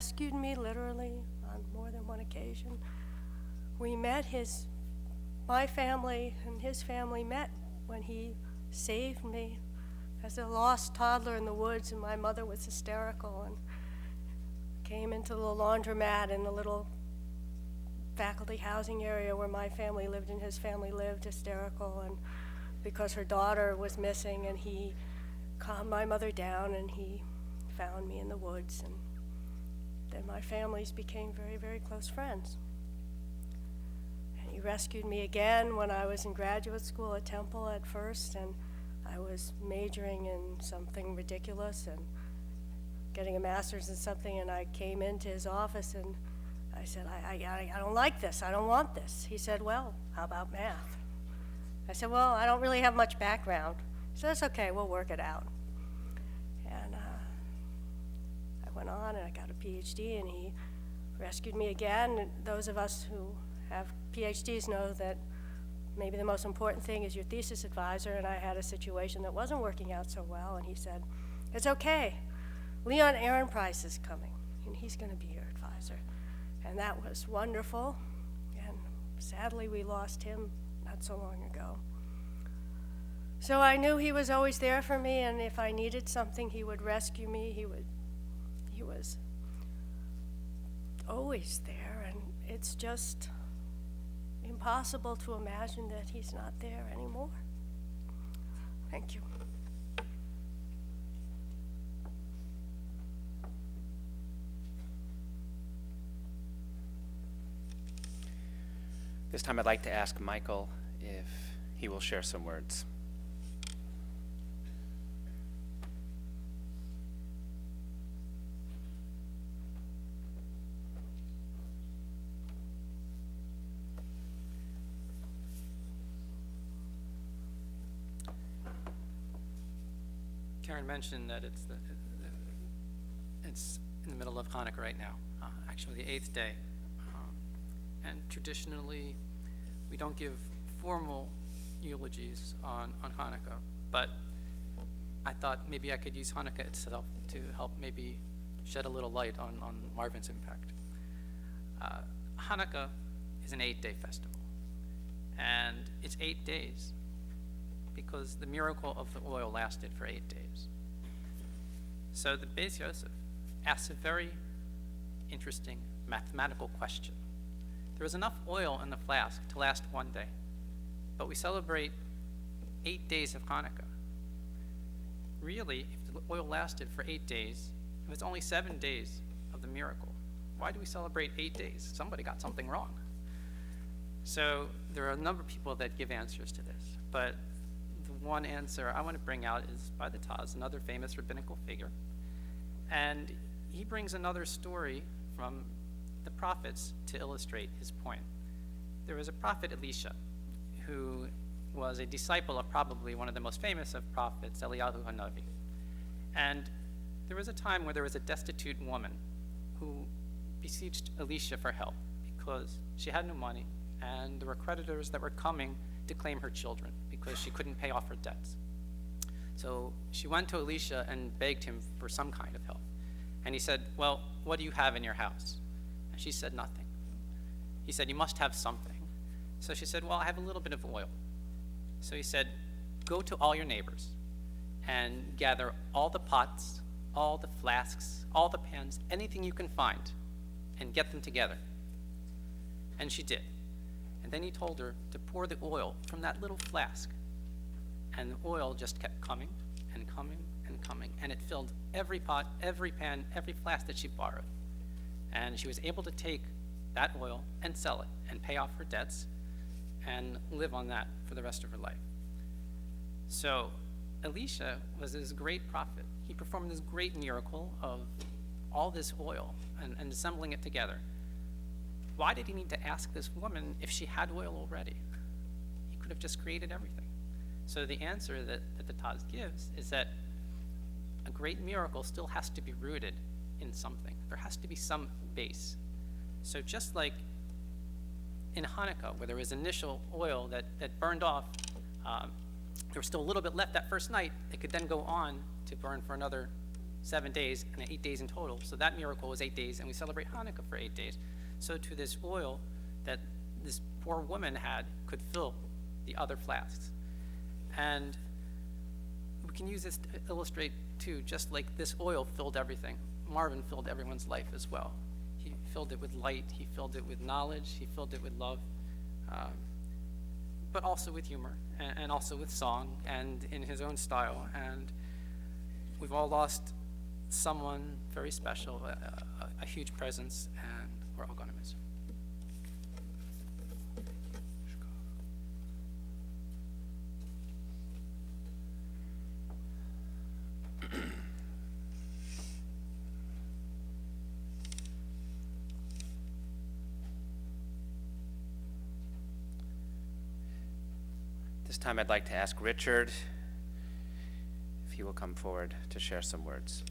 rescued me literally on more than one occasion. We met my family and his family met when he saved me as a lost toddler in the woods, and my mother was hysterical and came into the laundromat in the little faculty housing area where my family lived and his family lived, hysterical, and because her daughter was missing, and he calmed my mother down and he found me in the woods, and then my families became very, very close friends. And he rescued me again when I was in graduate school at Temple at first, and I was majoring in something ridiculous and getting a master's in something, and I came into his office and I said, I don't like this, I don't want this. He said, well, how about math? I said, well, I don't really have much background. He said, that's okay, we'll work it out. And I went on and I got a PhD, and he rescued me again. And those of us who have PhDs know that maybe the most important thing is your thesis advisor, and I had a situation that wasn't working out so well, and he said, it's okay, Leon Ehrenpreis is coming, and he's gonna be your advisor. And that was wonderful, and sadly we lost him not so long ago. So I knew he was always there for me, and if I needed something, he would rescue me. He was always there, and it's just impossible to imagine that he's not there anymore. Thank you. This time I'd like to ask Michael if he will share some words. Karen mentioned that it's in the middle of Hanukkah right now, actually the 8th day. And traditionally, we don't give formal eulogies on Hanukkah, but I thought maybe I could use Hanukkah itself to help maybe shed a little light on Marvin's impact. Hanukkah is an 8-day festival, and it's 8 days because the miracle of the oil lasted for 8 days. So the Beis Yosef asks a very interesting mathematical question. There was enough oil in the flask to last 1 day, but we celebrate 8 days of Hanukkah. Really, if the oil lasted for 8 days, it was only 7 days of the miracle. Why do we celebrate 8 days? Somebody got something wrong. So there are a number of people that give answers to this, but the one answer I want to bring out is by the Taz, another famous rabbinical figure. And he brings another story from the prophets to illustrate his point. There was a prophet, Elisha, who was a disciple of probably one of the most famous of prophets, Eliyahu Hanavi. And there was a time where there was a destitute woman who beseeched Elisha for help because she had no money and there were creditors that were coming to claim her children because she couldn't pay off her debts. So she went to Elisha and begged him for some kind of help. And he said, well, what do you have in your house? And she said, nothing. He said, you must have something. So she said, well, I have a little bit of oil. So he said, go to all your neighbors and gather all the pots, all the flasks, all the pans, anything you can find, and get them together. And she did. And then he told her to pour the oil from that little flask. And the oil just kept coming and coming and coming, and it filled every pot, every pan, every flask that she borrowed. And she was able to take that oil and sell it and pay off her debts and live on that for the rest of her life. So Elisha was this great prophet. He performed this great miracle of all this oil and assembling it together. Why did he need to ask this woman if she had oil already? He could have just created everything. So the answer that the Taz gives is that a great miracle still has to be rooted in something. There has to be some base. So just like in Hanukkah, where there was initial oil that burned off, there was still a little bit left that first night. It could then go on to burn for another 7 days and 8 days in total. So that miracle was 8 days, and we celebrate Hanukkah for 8 days. So to this oil that this poor woman had could fill the other flasks. And we can use this to illustrate too, just like this oil filled everything. Marvin filled everyone's life as well. He filled it with light, he filled it with knowledge, he filled it with love, but also with humor, and also with song, and in his own style. And we've all lost someone very special, a huge presence, and we're all going to miss him. This time I'd like to ask Richard if he will come forward to share some words.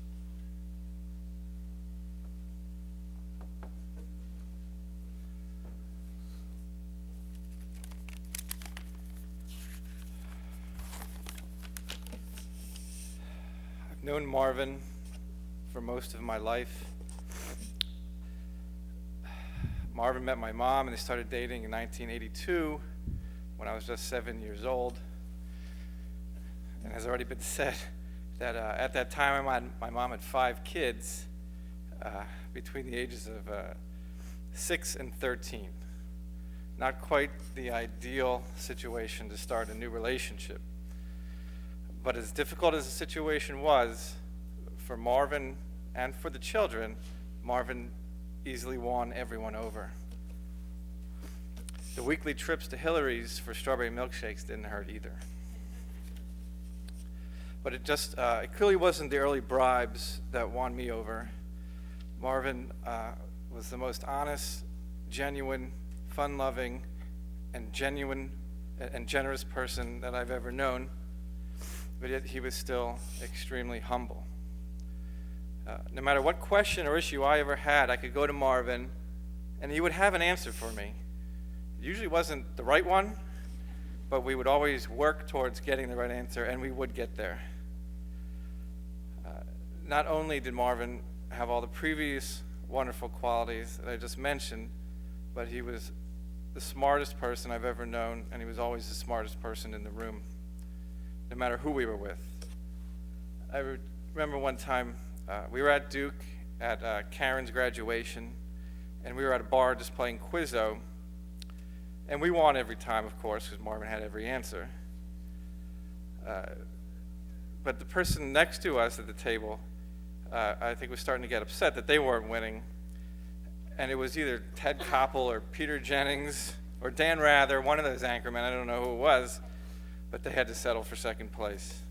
I've known Marvin for most of my life. Marvin met my mom and they started dating in 1982 when I was just 7 years old. And has already been said that at that time my mom had 5 kids between the ages of 6 and 13. Not quite the ideal situation to start a new relationship. But as difficult as the situation was, for Marvin and for the children, Marvin easily won everyone over. The weekly trips to Hillary's for strawberry milkshakes didn't hurt either. But it clearly wasn't the early bribes that won me over. Marvin was the most honest, genuine, fun-loving, and generous person that I've ever known. But yet he was still extremely humble. No matter what question or issue I ever had, I could go to Marvin, and he would have an answer for me. It usually wasn't the right one, but we would always work towards getting the right answer, and we would get there. Not only did Marvin have all the previous wonderful qualities that I just mentioned, but he was the smartest person I've ever known, and he was always the smartest person in the room, no matter who we were with. I remember one time we were at Duke at Karen's graduation, and we were at a bar just playing Quizzo, and we won every time, of course, because Marvin had every answer. But the person next to us at the table, I think was starting to get upset that they weren't winning, and it was either Ted Koppel or Peter Jennings or Dan Rather, one of those anchormen, I don't know who it was, but they had to settle for second place.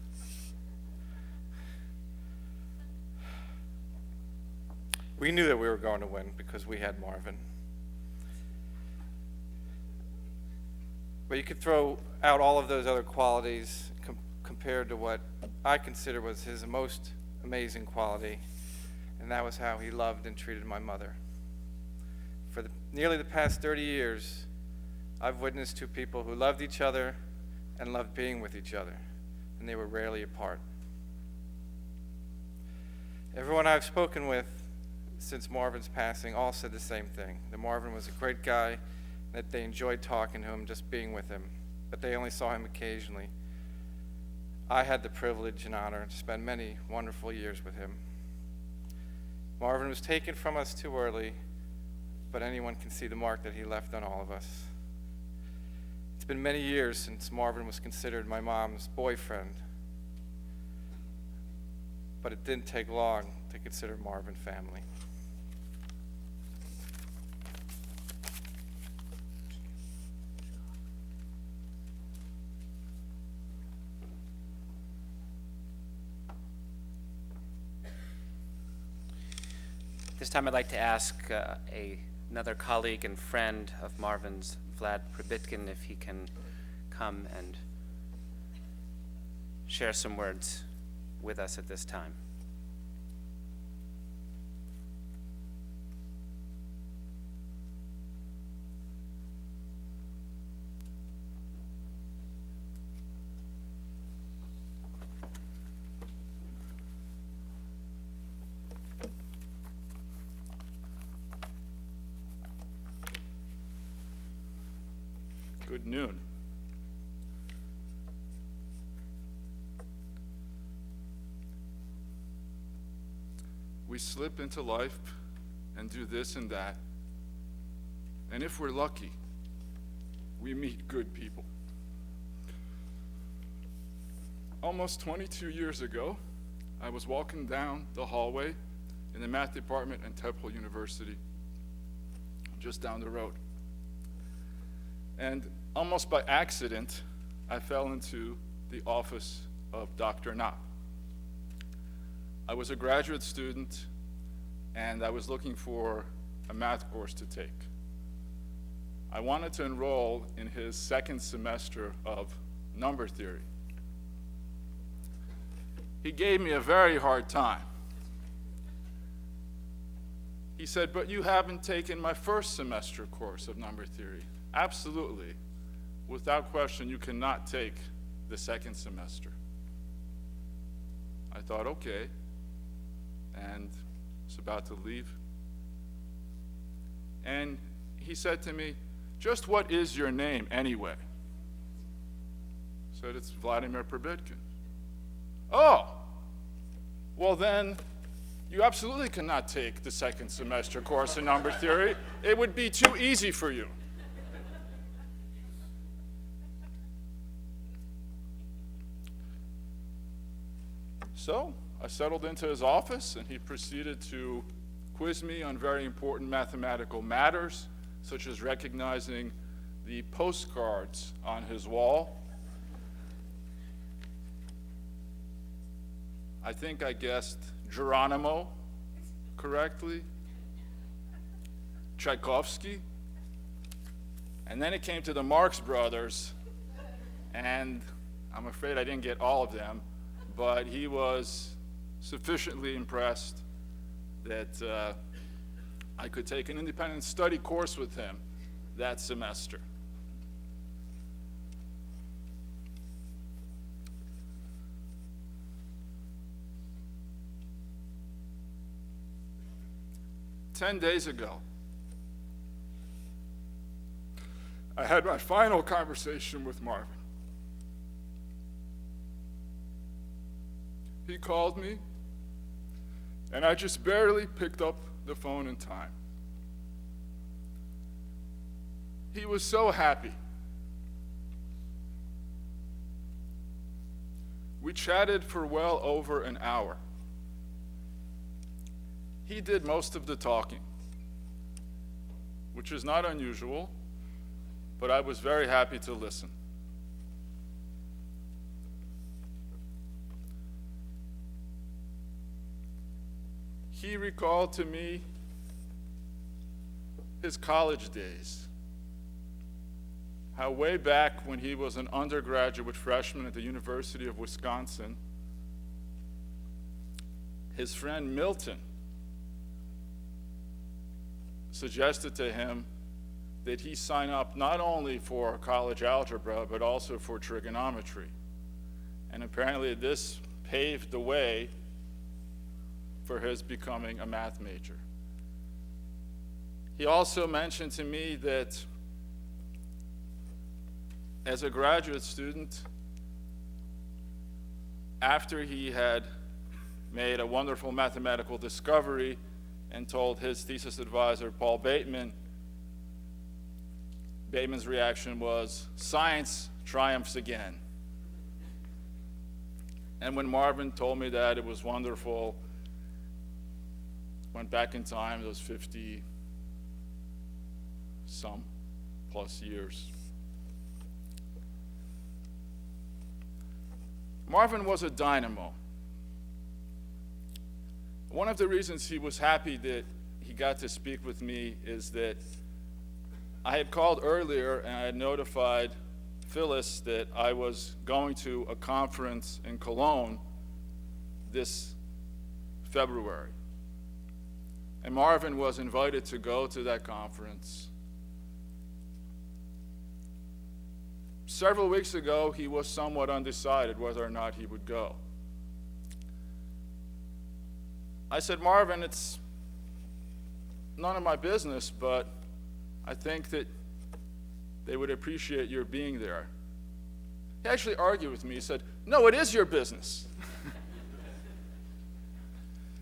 We knew that we were going to win because we had Marvin. But you could throw out all of those other qualities compared to what I consider was his most amazing quality, and that was how he loved and treated my mother. For nearly the past 30 years, I've witnessed 2 people who loved each other and loved being with each other, and they were rarely apart. Everyone I've spoken with since Marvin's passing all said the same thing, that Marvin was a great guy, that they enjoyed talking to him, just being with him, but they only saw him occasionally. I had the privilege and honor to spend many wonderful years with him. Marvin was taken from us too early, but anyone can see the mark that he left on all of us. It's been many years since Marvin was considered my mom's boyfriend, but it didn't take long to consider Marvin family. This time I'd like to ask another colleague and friend of Marvin's, Wlad Pribitkin, if he can come and share some words with us at this time. noon. We slip into life and do this and that. And if we're lucky, we meet good people. Almost 22 years ago, I was walking down the hallway in the math department at Temple University, just down the road. And almost by accident, I fell into the office of Dr. Knopp. I was a graduate student, and I was looking for a math course to take. I wanted to enroll in his second semester of number theory. He gave me a very hard time. He said, "But you haven't taken my first semester course of number theory." Absolutely. Without question, you cannot take the second semester. I thought, okay, and was about to leave. And he said to me, "Just what is your name anyway?" I said, "It's Vladimir Pribitkin." "Oh, well then, you absolutely cannot take the second semester course in number theory. It would be too easy for you." So I settled into his office, and he proceeded to quiz me on very important mathematical matters, such as recognizing the postcards on his wall. I think I guessed Geronimo correctly, Tchaikovsky, and then it came to the Marx Brothers, and I'm afraid I didn't get all of them, but he was sufficiently impressed that I could take an independent study course with him that semester. "10 days ago, I had my final conversation with Marvin. He called me, and I just barely picked up the phone in time. He was so happy. We chatted for well over an hour. He did most of the talking, which is not unusual, but I was very happy to listen. He recalled to me his college days, how way back when he was an undergraduate freshman at the University of Wisconsin, his friend Milton suggested to him that he sign up not only for college algebra, but also for trigonometry. And apparently this paved the way for his becoming a math major. He also mentioned to me that as a graduate student, after he had made a wonderful mathematical discovery and told his thesis advisor, Paul Bateman, Bateman's reaction was, "Science triumphs again." And when Marvin told me that, it was wonderful. Went back in time, those 50-some plus years. Marvin was a dynamo. One of the reasons he was happy that he got to speak with me is that I had called earlier and I had notified Phyllis that I was going to a conference in Cologne this February. And Marvin was invited to go to that conference. Several weeks ago, he was somewhat undecided whether or not he would go. I said, "Marvin, it's none of my business, but I think that they would appreciate your being there. He actually argued with me. He said, "No, it is your business."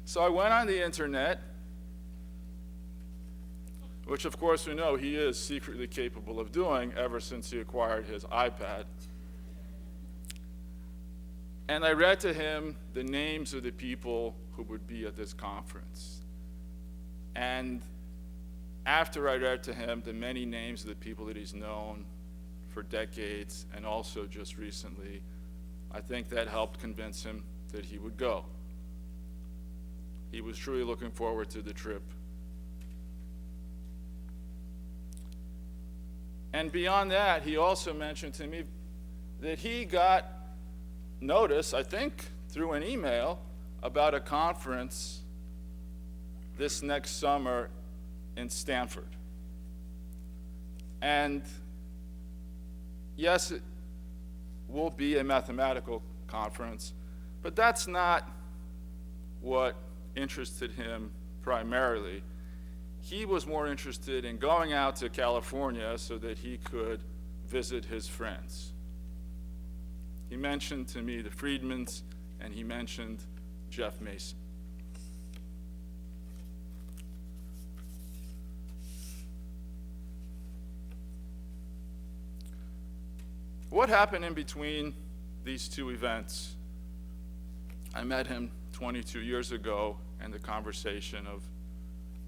So I went on the internet, which of course we know he is secretly capable of doing ever since he acquired his iPad. And I read to him the names of the people who would be at this conference. And after I read to him the many names of the people that he's known for decades and also just recently, I think that helped convince him that he would go. He was truly looking forward to the trip. And beyond that, he also mentioned to me that he got notice, I think through an email, about a conference this next summer in Stanford. And yes, it will be a mathematical conference, but that's not what interested him primarily. He was more interested in going out to California so that he could visit his friends. He mentioned to me the Friedmans, and he mentioned Jeff Mason. What happened in between these two events? I met him 22 years ago in the conversation of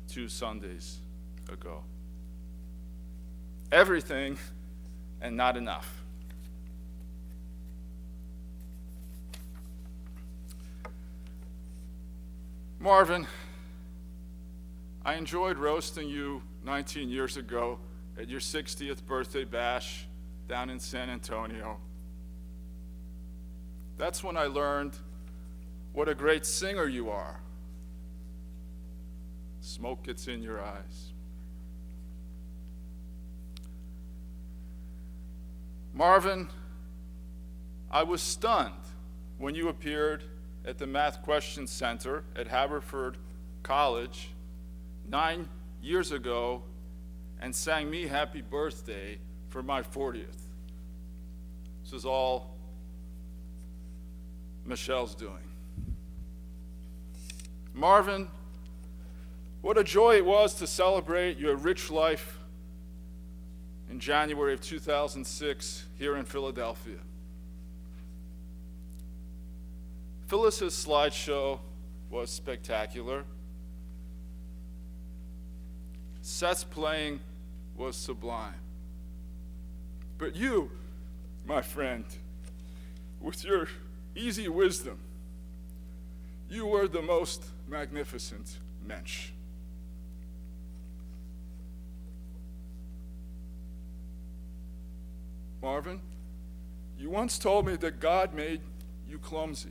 2 Sundays ago. Everything and not enough. Marvin, I enjoyed roasting you 19 years ago at your 60th birthday bash down in San Antonio. That's when I learned what a great singer you are. Smoke gets in your eyes. Marvin, I was stunned when you appeared at the Math Question Center at Haverford College 9 years ago and sang me happy birthday for my 40th. This is all Michelle's doing. Marvin, what a joy it was to celebrate your rich life in January of 2006 here in Philadelphia. Phyllis's slideshow was spectacular. Seth's playing was sublime. But you, my friend, with your easy wisdom, you were the most magnificent mensch. Marvin, you once told me that God made you clumsy.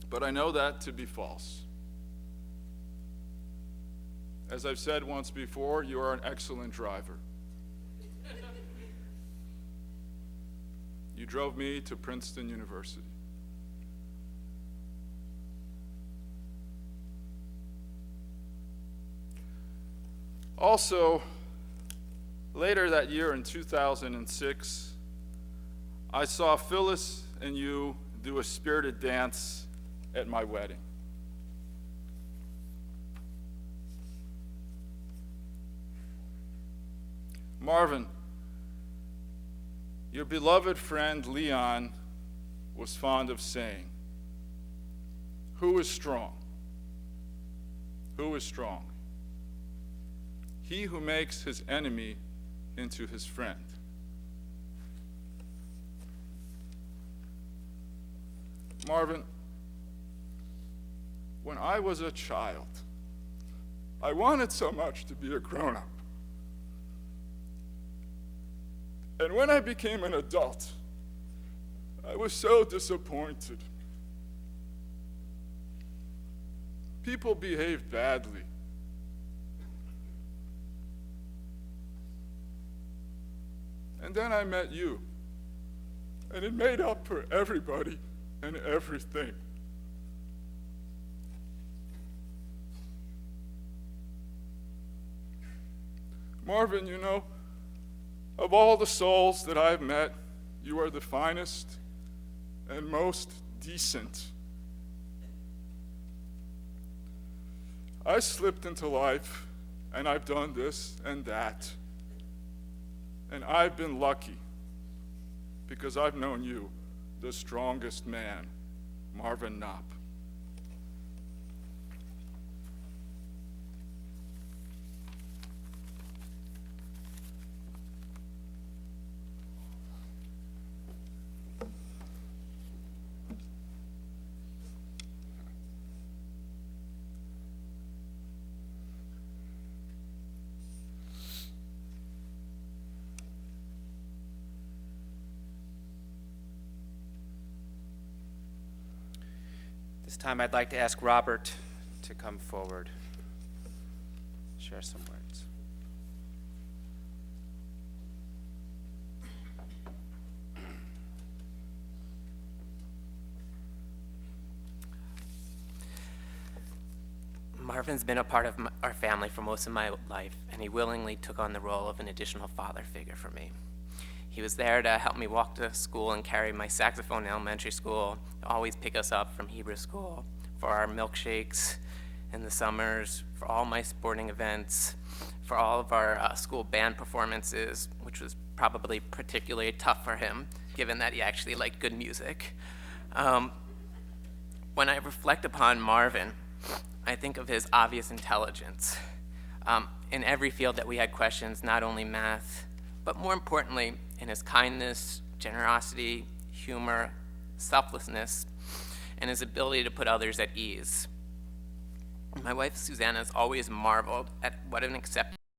But I know that to be false. As I've said once before, you are an excellent driver. You drove me to Princeton University. Also, later that year in 2006, I saw Phyllis and you do a spirited dance at my wedding. Marvin, your beloved friend Leon was fond of saying, "Who is strong? Who is strong? He who makes his enemy into his friend." Marvin, when I was a child, I wanted so much to be a grown-up. And when I became an adult, I was so disappointed. People behaved badly. And then I met you, and it made up for everybody and everything. Marvin, you know, of all the souls that I've met, you are the finest and most decent. I slipped into life, and I've done this and that. And I've been lucky, because I've known you, the strongest man, Marvin Knopp. This time I'd like to ask Robert to come forward, share some words. Marvin's been a part of our family for most of my life, and he willingly took on the role of an additional father figure for me. He was there to help me walk to school and carry my saxophone in elementary school, always pick us up from Hebrew school, for our milkshakes in the summers, for all my sporting events, for all of our school band performances, which was probably particularly tough for him, given that he actually liked good music. When I reflect upon Marvin, I think of his obvious intelligence. In every field that we had questions, not only math, but more importantly, in his kindness, generosity, humor, selflessness, and his ability to put others at ease. My wife, Susanna, has always marveled at what an accepted